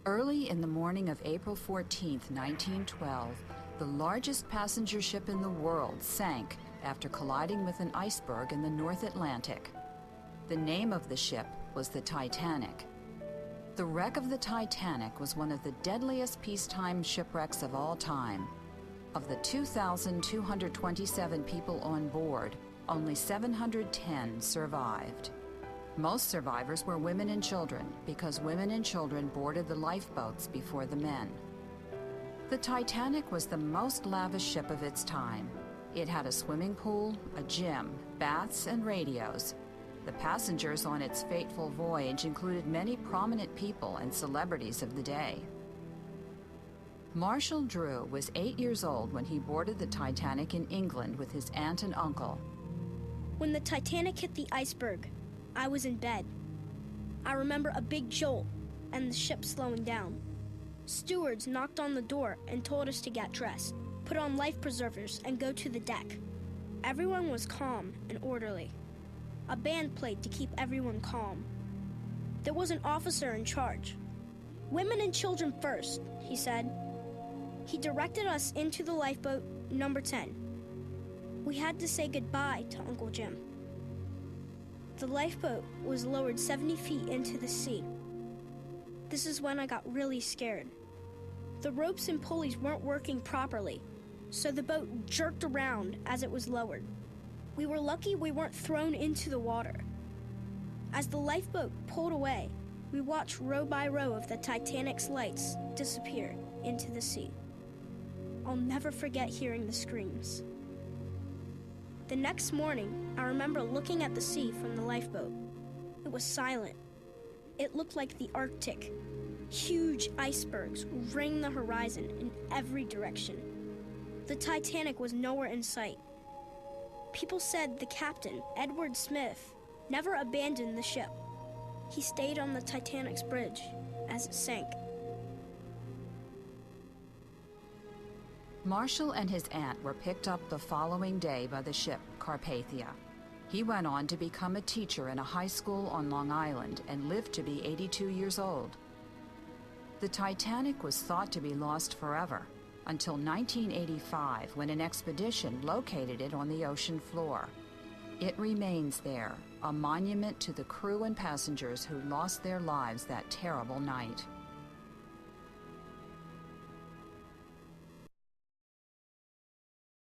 Early in the morning of April 14, 1912, the largest passenger ship in the world sank after colliding with an iceberg in the North Atlantic. The name of the ship was the Titanic. The wreck of the Titanic was one of the deadliest peacetime shipwrecks of all time. Of the 2,227 people on board, only 710 survived. Most survivors were women and children because women and children boarded the lifeboats before the men. The Titanic was the most lavish ship of its time. It had a swimming pool, a gym, baths, and radios. The passengers on its fateful voyage included many prominent people and celebrities of the day. Marshall Drew was 8 years old when he boarded the Titanic in England with his aunt and uncle. When the Titanic hit the iceberg, I was in bed. I remember a big jolt and the ship slowing down. Stewards knocked on the door and told us to get dressed, put on life preservers, and go to the deck. Everyone was calm and orderly. A band played to keep everyone calm. There was an officer in charge. "Women and children first," he said. He directed us into the lifeboat number 10. We had to say goodbye to Uncle Jim. The lifeboat was lowered 70 feet into the sea. This is when I got really scared. The ropes and pulleys weren't working properly, so the boat jerked around as it was lowered. We were lucky we weren't thrown into the water. As the lifeboat pulled away, we watched row by row of the Titanic's lights disappear into the sea. I'll never forget hearing the screams. The next morning, I remember looking at the sea from the lifeboat. It was silent. It looked like the Arctic. Huge icebergs ringed the horizon in every direction. The Titanic was nowhere in sight. People said the captain, Edward Smith, never abandoned the ship. He stayed on the Titanic's bridge as it sank. Marshall and his aunt were picked up the following day by the ship Carpathia. He went on to become a teacher in a high school on Long Island and lived to be 82 years old. The Titanic was thought to be lost forever until 1985, when an expedition located it on the ocean floor. It remains there, a monument to the crew and passengers who lost their lives that terrible night.